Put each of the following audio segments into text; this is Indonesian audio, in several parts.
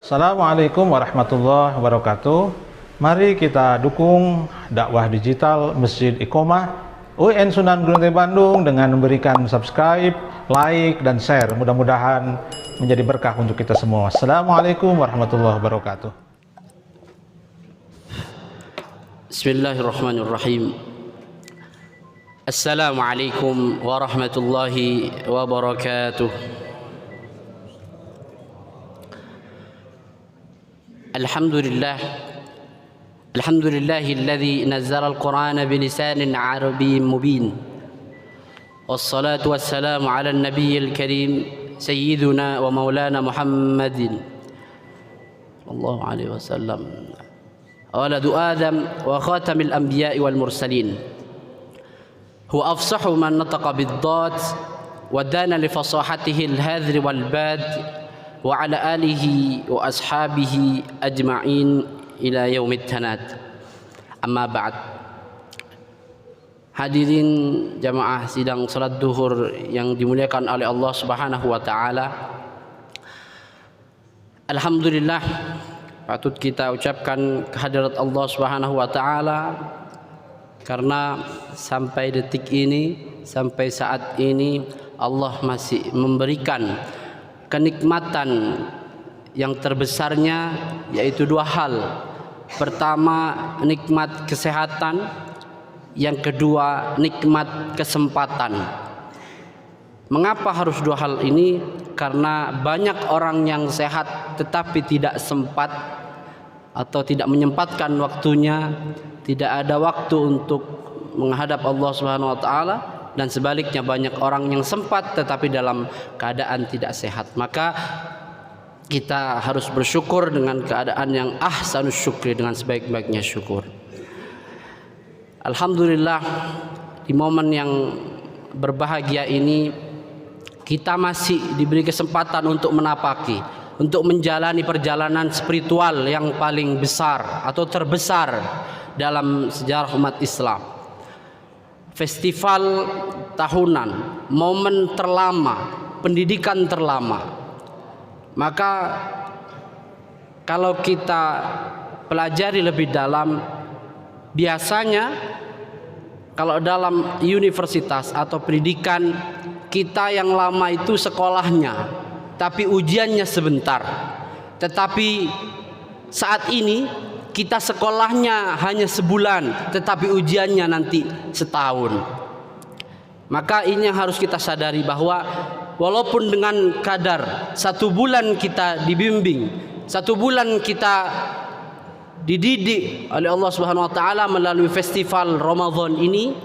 Assalamualaikum warahmatullahi wabarakatuh. Mari kita dukung dakwah digital Masjid Iqomah UIN Sunan Gunung Jati Bandung dengan memberikan subscribe, like, dan share. Mudah-mudahan menjadi berkah untuk kita semua. Assalamualaikum warahmatullahi wabarakatuh. Bismillahirrahmanirrahim. Assalamualaikum warahmatullahi wabarakatuh. Alhamdulillahilladzi nazzala al-Qur'ana bilisanin arabiyyin mubin. Wassalatu wassalamu ala an-nabiyyil karim sayyidina wa maulana Muhammadin sallallahu alaihi wasallam waladu Adam wa khatamil anbiya'i wal mursalin. Huwa afsahu man nataqa bid-dad wa dana li fasahatihi al-hadri wal bad wa ala alihi wa ashabihi ajma'in ila yaumit tanad. Amma ba'd. Hadirin jamaah sidang salat duhur yang dimuliakan oleh Allah Subhanahu wa taala. Alhamdulillah, patut kita ucapkan kehadirat Allah Subhanahu wa taala karena sampai detik ini, sampai saat ini Allah masih memberikan kenikmatan yang terbesarnya, yaitu dua hal. Pertama, nikmat kesehatan. Yang kedua, nikmat kesempatan. Mengapa harus dua hal ini? Karena banyak orang yang sehat tetapi tidak sempat atau tidak menyempatkan waktunya, tidak ada waktu untuk menghadap Allah Subhanahu wa taala. Dan sebaliknya banyak orang yang sempat tetapi dalam keadaan tidak sehat. Maka kita harus bersyukur dengan keadaan yang ahsanus syukri, dengan sebaik-baiknya syukur. Alhamdulillah, di momen yang berbahagia ini kita masih diberi kesempatan untuk menapaki, untuk menjalani perjalanan spiritual yang paling besar atau terbesar dalam sejarah umat Islam. Festival tahunan, momen terlama, pendidikan terlama. Maka kalau kita pelajari lebih dalam, biasanya kalau dalam universitas atau pendidikan, kita yang lama itu sekolahnya, tapi ujiannya sebentar. Tetapi saat ini kita sekolahnya hanya sebulan, tetapi ujiannya nanti setahun. Maka ini yang harus kita sadari, bahwa walaupun dengan kadar 1 bulan kita dibimbing, 1 bulan kita dididik oleh Allah Subhanahu wa taala melalui festival Ramadan ini,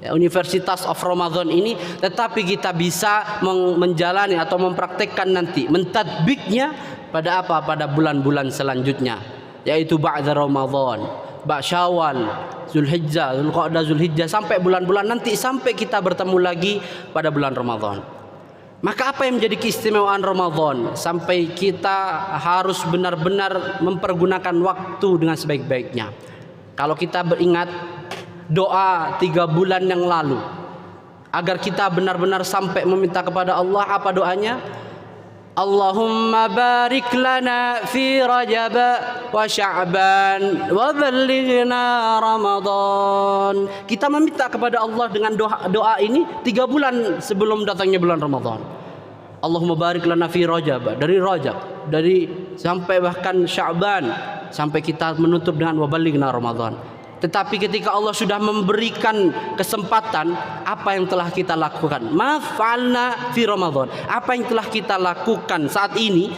Universitas of Ramadan ini, tetapi kita bisa menjalani atau mempraktekkan nanti, mentadbiknya pada apa? Pada bulan-bulan selanjutnya, yaitu ba'da Ramadan, ba'da Syawal, Zulhijjah, Zulqa'dah, Zulhijjah, sampai bulan-bulan nanti, sampai kita bertemu lagi pada bulan Ramadan. Maka apa yang menjadi keistimewaan Ramadan sampai kita harus benar-benar mempergunakan waktu dengan sebaik-baiknya? Kalau kita beringat doa 3 bulan yang lalu, agar kita benar-benar sampai meminta kepada Allah, apa doanya? Allahumma barik lana fi Rajab wa Sya'ban wa ballighna Ramadan. Kita meminta kepada Allah dengan doa ini 3 bulan sebelum datangnya bulan Ramadan. Allahumma barik lana fi Rajab, dari Rajab, dari sampai bahkan Sya'ban, sampai kita menutup dengan wa ballighna Ramadan. Tetapi ketika Allah sudah memberikan kesempatan, apa yang telah kita lakukan? Ma fa'alna fi Ramadan. Apa yang telah kita lakukan saat ini?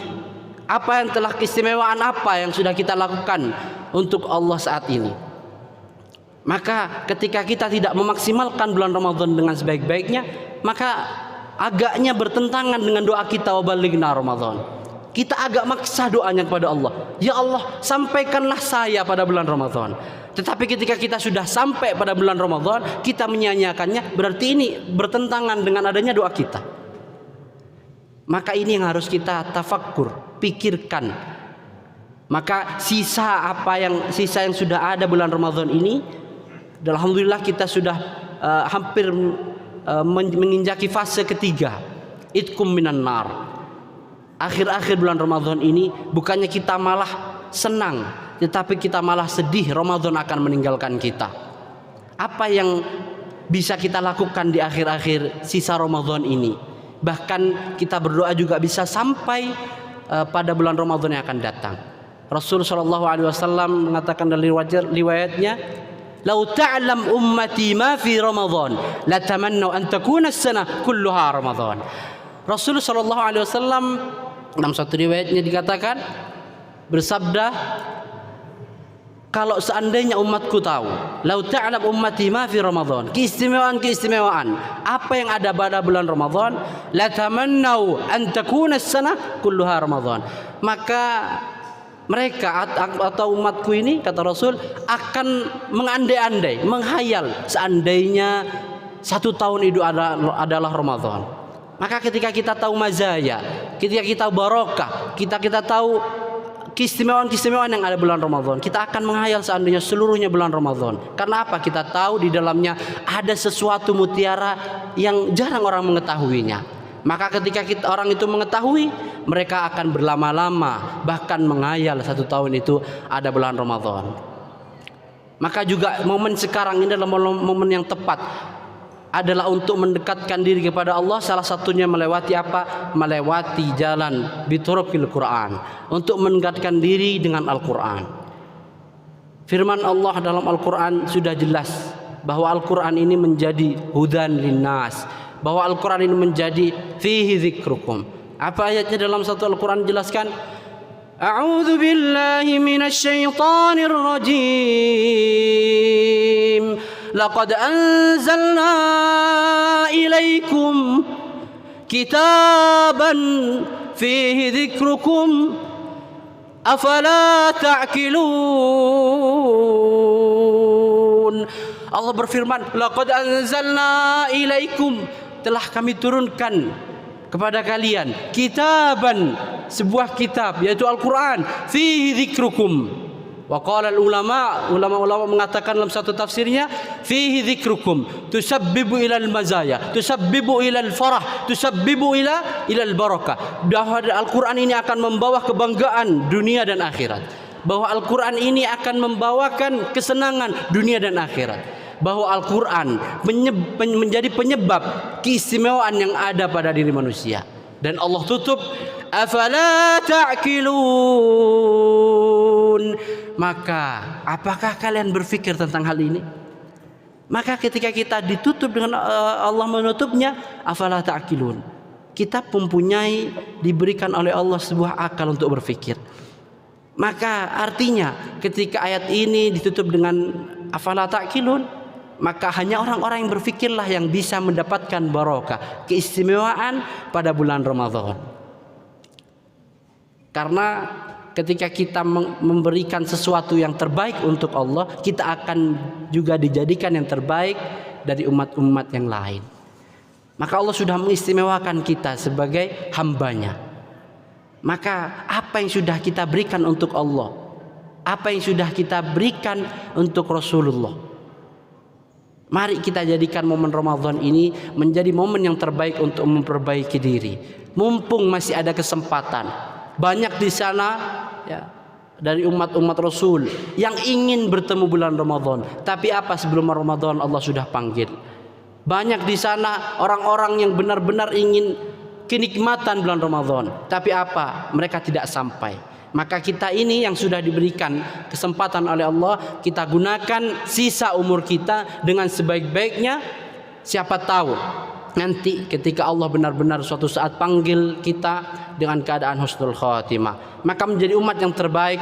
Apa yang telah keistimewaan apa yang sudah kita lakukan untuk Allah saat ini? Maka ketika kita tidak memaksimalkan bulan Ramadan dengan sebaik-baiknya, maka agaknya bertentangan dengan doa kita wa balighna Ramadan. Kita agak maksa doanya kepada Allah. Ya Allah, sampaikanlah saya pada bulan Ramadan. Tetapi ketika kita sudah sampai pada bulan Ramadan, kita menyia-nyiakannya, berarti ini bertentangan dengan adanya doa kita. Maka ini yang harus kita tafakkur, pikirkan. Maka sisa yang sudah ada bulan Ramadan ini, alhamdulillah kita sudah hampir menginjaki fase ketiga, itkum minan nar. akhir-akhir bulan Ramadan ini bukannya kita malah senang, tetapi kita malah sedih Ramadan akan meninggalkan kita. Apa yang bisa kita lakukan di akhir-akhir sisa Ramadan ini? Bahkan kita berdoa juga bisa sampai pada bulan Ramadan yang akan datang. Rasul sallallahu alaihi wasallam mengatakan dalam riwayatnya, "Lau ta'lam ummati ma fi Ramadan, la tamannu an takuna as-sanah kulluha Ramadan." Rasul sallallahu alaihi wasallam dalam satu riwayatnya dikatakan bersabda, kalau seandainya umatku tahu, lau ta'lam ummati ma fi Ramadan, keistimewaan apa yang ada pada bulan Ramadan, la tamannau an takuna as-sanah kulluha Ramadan, maka mereka atau umatku ini, kata Rasul, akan mengandai-andai, menghayal seandainya satu tahun itu adalah Ramadan. Maka ketika kita tahu mazaya, ketika kita barokah, kita tahu keistimewaan yang ada bulan Ramadan, kita akan menghayal seandainya seluruhnya bulan Ramadan. Karena apa? Kita tahu di dalamnya ada sesuatu mutiara yang jarang orang mengetahuinya. Maka ketika orang itu mengetahui, mereka akan berlama-lama, bahkan menghayal satu tahun itu ada bulan Ramadan. Maka juga momen sekarang ini adalah momen yang tepat, adalah untuk mendekatkan diri kepada Allah. Salah satunya melewati apa? Melewati jalan biturukil Quran, untuk mendekatkan diri dengan Al-Quran. Firman Allah dalam Al-Quran sudah jelas bahwa Al-Quran ini menjadi hudan linnas, bahwa Al-Quran ini menjadi fihi dzikrukum. Apa ayatnya dalam satu Al-Quran jelaskan? A'udzu billahi minasy syaithanir rajim. Laqad anzalna ilaikum kitaban fihi dzikrukum afala ta'qilun. Allah berfirman, laqad anzalna ilaikum, telah kami turunkan kepada kalian kitaban, sebuah kitab, yaitu Al-Quran, fihi dzikrukum. Wa qala ulama mengatakan dalam satu tafsirnya, fihi dzikrukum tusabbibu ila al-mazaya, tusabbibu ila al-farah, tusabbibu ila al-barakah. Bahwa Al-Quran ini akan membawa kebanggaan dunia dan akhirat, bahwa Al-Quran ini akan membawakan kesenangan dunia dan akhirat, bahwa Al-Quran menjadi penyebab keistimewaan yang ada pada diri manusia. Dan Allah tutup, afala ta'qilun. Maka apakah kalian berpikir tentang hal ini? Maka ketika kita ditutup dengan Allah menutupnya, afala ta'qilun, kita mempunyai, diberikan oleh Allah sebuah akal untuk berpikir. Maka artinya ketika ayat ini ditutup dengan afala ta'qilun, maka hanya orang-orang yang berfikirlah yang bisa mendapatkan barokah, keistimewaan pada bulan Ramadan. Karena ketika kita memberikan sesuatu yang terbaik untuk Allah, kita akan juga dijadikan yang terbaik dari umat-umat yang lain. Maka Allah sudah mengistimewakan kita sebagai hambanya. Maka apa yang sudah kita berikan untuk Allah, apa yang sudah kita berikan untuk Rasulullah, mari kita jadikan momen Ramadan ini menjadi momen yang terbaik untuk memperbaiki diri. Mumpung masih ada kesempatan. Banyak di sana ya, dari umat-umat Rasul yang ingin bertemu bulan Ramadan, tapi apa, sebelum Ramadan Allah sudah panggil. Banyak di sana orang-orang yang benar-benar ingin kenikmatan bulan Ramadan, tapi apa, mereka tidak sampai. Maka kita ini yang sudah diberikan kesempatan oleh Allah, kita gunakan sisa umur kita dengan sebaik-baiknya. Siapa tahu nanti ketika Allah benar-benar suatu saat panggil kita dengan keadaan husnul khatimah, maka menjadi umat yang terbaik,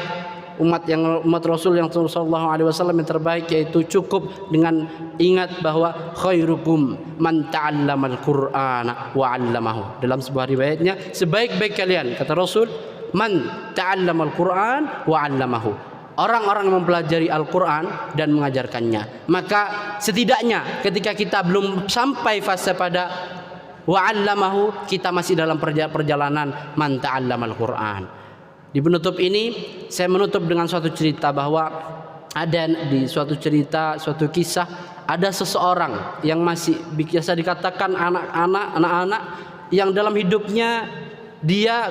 umat Rasul yang sallallahu alaihi wasallam yang terbaik, yaitu cukup dengan ingat bahwa khairukum man ta'allamal qur'ana wa 'allamahu. Dalam sebuah riwayatnya, sebaik-baik kalian, kata Rasul, man ta'allamal qur'an wa 'allamahu, orang-orang yang mempelajari Al-Quran dan mengajarkannya. Maka setidaknya ketika kita belum sampai fase pada wa'allamahu, kita masih dalam perjalanan man ta'allamal Quran. Di penutup ini saya menutup dengan suatu cerita, bahwa ada di suatu cerita, suatu kisah, ada seseorang yang masih biasa dikatakan anak-anak yang dalam hidupnya dia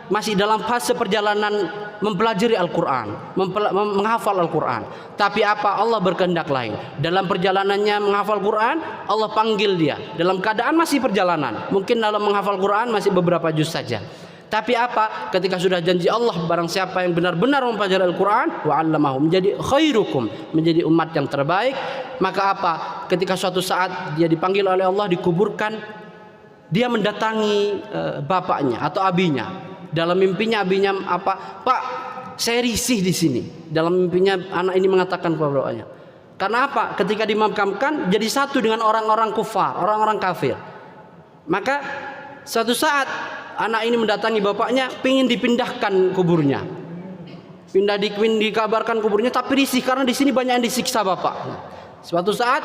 masih dalam fase perjalanan mempelajari Al-Quran, menghafal Al-Quran. Tapi apa? Allah berkehendak lain. Dalam perjalanannya menghafal Quran, Allah panggil dia. Dalam keadaan masih perjalanan. Mungkin dalam menghafal Quran masih beberapa juz saja. Tapi apa? Ketika sudah janji Allah, barang siapa yang benar-benar mempelajari Al-Quran, wa'allamahu, menjadi khairukum, menjadi umat yang terbaik. Maka apa? Ketika suatu saat dia dipanggil oleh Allah, dikuburkan, dia mendatangi bapaknya atau abinya. Dalam mimpinya abinya apa? Pak, saya risih di sini. Dalam mimpinya anak ini mengatakan kepada bapaknya. Karena apa? Ketika dimakamkan jadi satu dengan orang-orang kufar, orang-orang kafir. Maka suatu saat anak ini mendatangi bapaknya, ingin dipindahkan kuburnya. Dikabarkan kuburnya, tapi risih karena di sini banyak yang disiksa bapak. Suatu saat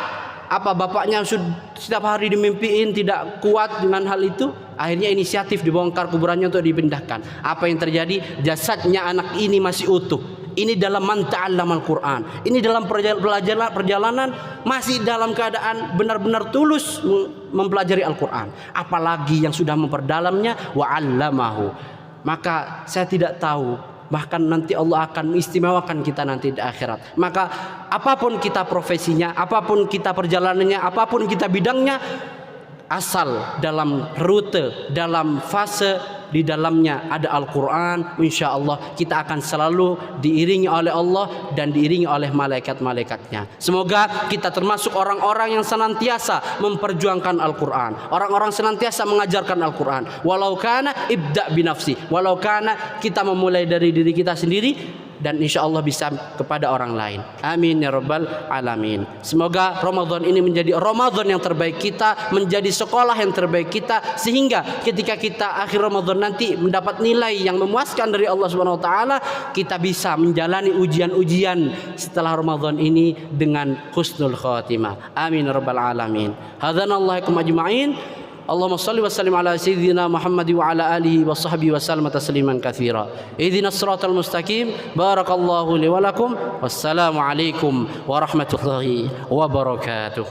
apa, bapaknya setiap hari dimimpiin, tidak kuat dengan hal itu, akhirnya inisiatif dibongkar kuburannya untuk dipindahkan. Apa yang terjadi? Jasadnya anak ini masih utuh. Ini dalam man ta'allamal Quran. Ini dalam perjalanan masih dalam keadaan benar-benar tulus mempelajari Al-Quran. Apalagi yang sudah memperdalamnya, wa'allamahu. Maka saya tidak tahu, bahkan nanti Allah akan mengistimewakan kita nanti di akhirat. Maka apapun kita profesinya, apapun kita perjalanannya, apapun kita bidangnya, asal dalam rute, dalam fase di dalamnya ada Al-Quran, insya Allah kita akan selalu diiringi oleh Allah dan diiringi oleh malaikat-malaikatnya. Semoga kita termasuk orang-orang yang senantiasa memperjuangkan Al-Quran, orang-orang senantiasa mengajarkan Al-Quran. Walau kana ibda binafsi, walau kana kita memulai dari diri kita sendiri, dan insya Allah bisa kepada orang lain. Amin ya rabbal alamin. Semoga Ramadan ini menjadi Ramadan yang terbaik kita, menjadi sekolah yang terbaik kita, sehingga ketika kita akhir Ramadan nanti mendapat nilai yang memuaskan dari Allah Subhanahu wa taala, kita bisa menjalani ujian-ujian setelah Ramadan ini dengan husnul khatimah. Amin ya rabbal alamin. Hadzanallahu ajma'in. Allahumma salli wa sallim ala sayyidina Muhammad wa ala alihi wa sahbihi wa sallam tasliman katsira. Ihdinas siratal mustaqim. Barakallahu li wa lakum. Wassalamu alaikum warahmatullahi wabarakatuh.